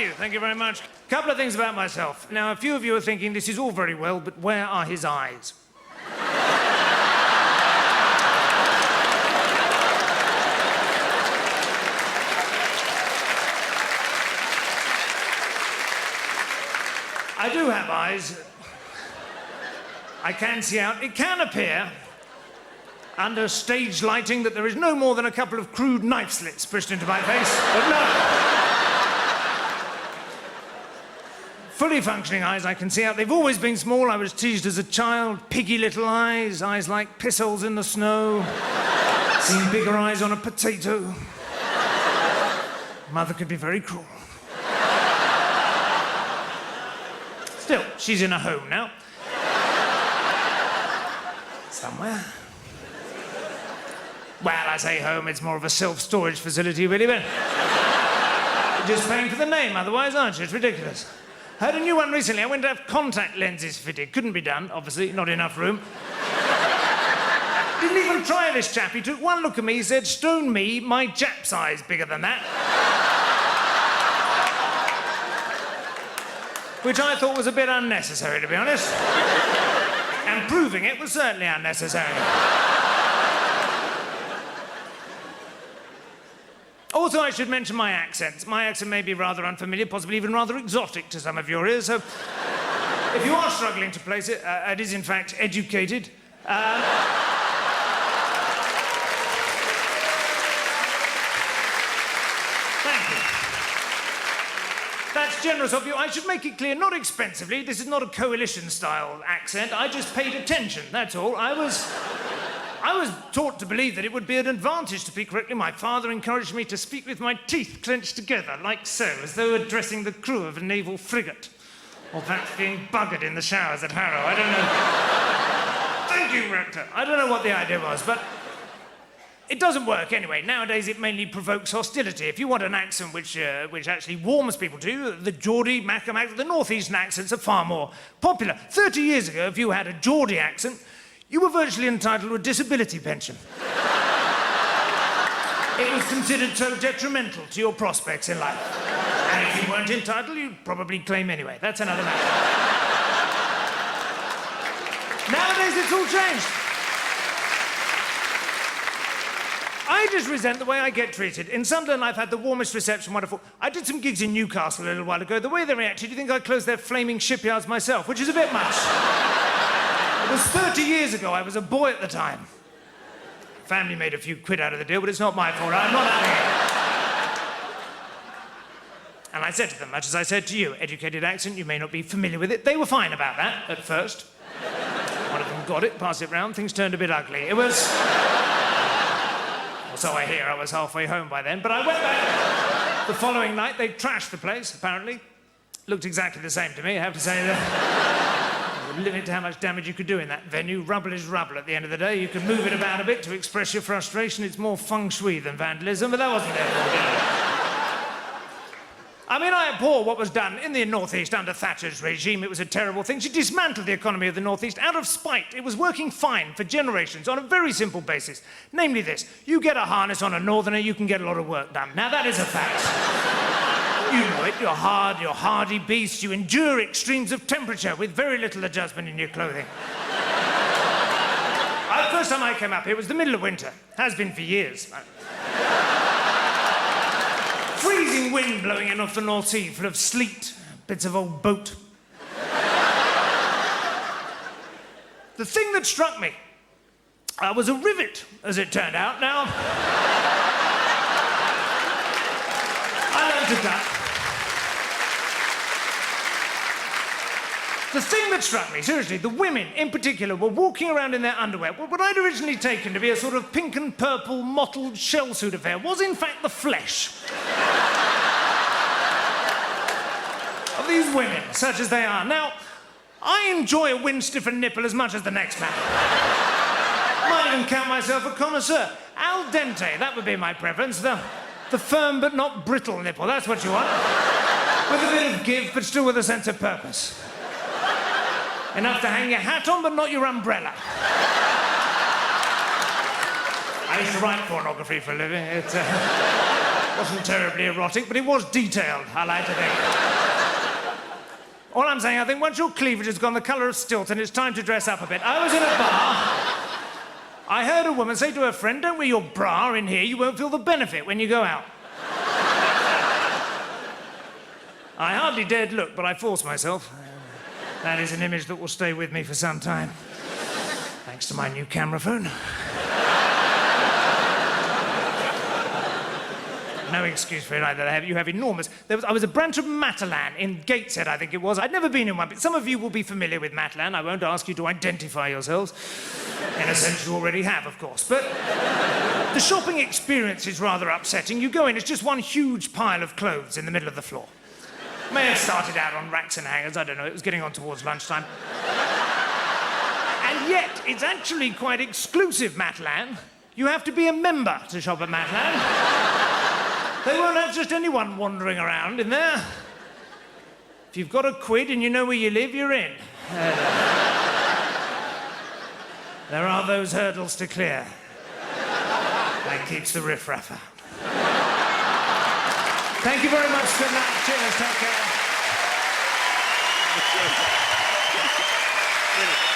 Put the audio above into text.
Thank you very much. Couple of things about myself. Now, a few of you are thinking this is all very well, but where are his eyes? I do have eyes. I can see out. It can appear, under stage lighting, that there is no more than a couple of crude knife slits pushed into my face, but no. Fully functioning eyes I can see out. They've always been small. I was teased as a child. Piggy little eyes like piss-holes in the snow. Seen bigger eyes on a potato. Mother could be very cruel. Still, she's in a home now. Somewhere. Well, I say home, it's more of a self-storage facility, really, but... You're just paying for the name otherwise, aren't you? It's ridiculous. I had a new one recently. I went to have contact lenses fitted. Couldn't be done, obviously, not enough room. Didn't even try this chap. He took one look at me, he said, "Stone me, my Jap's eye's bigger than that." Which I thought was a bit unnecessary, to be honest. And proving it was certainly unnecessary. Also, I should mention my accents. My accent may be rather unfamiliar, possibly even rather exotic to some of your ears, so if you are struggling to place it, it is, in fact, educated. Thank you. That's generous of you. I should make it clear, not expensively. This is not a coalition-style accent. I just paid attention, that's all. I was taught to believe that it would be an advantage to speak correctly. My father encouraged me to speak with my teeth clenched together, like so, as though addressing the crew of a naval frigate. Or perhaps being buggered in the showers at Harrow. I don't know. Thank you, Rector. I don't know what the idea was, but it doesn't work anyway. Nowadays, it mainly provokes hostility. If you want an accent which actually warms people to you, the Geordie, Mackem accent, the northeastern accents are far more popular. 30 years ago, if you had a Geordie accent, you were virtually entitled to a disability pension. It was considered so detrimental to your prospects in life. And if you weren't entitled, you'd probably claim anyway. That's another matter. Nowadays, it's all changed. I just resent the way I get treated. In Sunderland, I've had the warmest reception, wonderful. I did some gigs in Newcastle a little while ago. The way they reacted, you think I closed their flaming shipyards myself, which is a bit much. It was 30 years ago. I was a boy at the time. Family made a few quid out of the deal, but it's not my fault. I'm not having it. And I said to them, much as I said to you, educated accent, you may not be familiar with it. They were fine about that at first. One of them got it, passed it round, things turned a bit ugly. It was... Well, so I hear. I was halfway home by then, but I went back the following night. They trashed the place, apparently. Looked exactly the same to me, I have to say that. Limit to how much damage you could do in that venue. Rubble is rubble at the end of the day. You can move it about a bit to express your frustration. It's more feng shui than vandalism, but that wasn't their fault, you know. I mean, I abhor what was done in the North East under Thatcher's regime. It was a terrible thing. She dismantled the economy of the North East out of spite. It was working fine for generations on a very simple basis. Namely this: you get a harness on a northerner, you can get a lot of work done. Now, that is a fact. You know it. You're hardy beast. You endure extremes of temperature with very little adjustment in your clothing. The first time I came up here was the middle of winter. Has been for years. Freezing wind blowing in off the North Sea, full of sleet, bits of old boat. The thing that struck me was a rivet, as it turned out. Now, I learned to duck. The thing that struck me, seriously, the women in particular were walking around in their underwear. What I'd originally taken to be a sort of pink and purple mottled shell suit affair was in fact the flesh of these women, such as they are. Now, I enjoy a wind-stiffened nipple as much as the next man. Might even count myself a connoisseur. Al dente, that would be my preference. The firm but not brittle nipple, that's what you want. With a bit of give, but still with a sense of purpose. Enough to hang your hat on, but not your umbrella. I used to write pornography for a living. Wasn't terribly erotic, but it was detailed, I like to think. All I'm saying, I think once your cleavage has gone the colour of Stilton, it's time to dress up a bit. I was in a bar. I heard a woman say to her friend, "Don't wear your bra in here, you won't feel the benefit when you go out." I hardly dared look, but I forced myself. That is an image that will stay with me for some time. Thanks to my new camera phone. No excuse for it either. You have enormous... I was a branch of Matalan in Gateshead, I think it was. I'd never been in one, but some of you will be familiar with Matalan. I won't ask you to identify yourselves. In a sense, you already have, of course. But the shopping experience is rather upsetting. You go in, it's just one huge pile of clothes in the middle of the floor. May have started out on racks and hangers, I don't know. It was getting on towards lunchtime. And yet, it's actually quite exclusive, Matalan. You have to be a member to shop at Matalan. They won't have just anyone wandering around in there. If you've got a quid and you know where you live, you're in. There are those hurdles to clear. That keeps the riffraff out. Thank you very much. Good night. Cheers. Take care.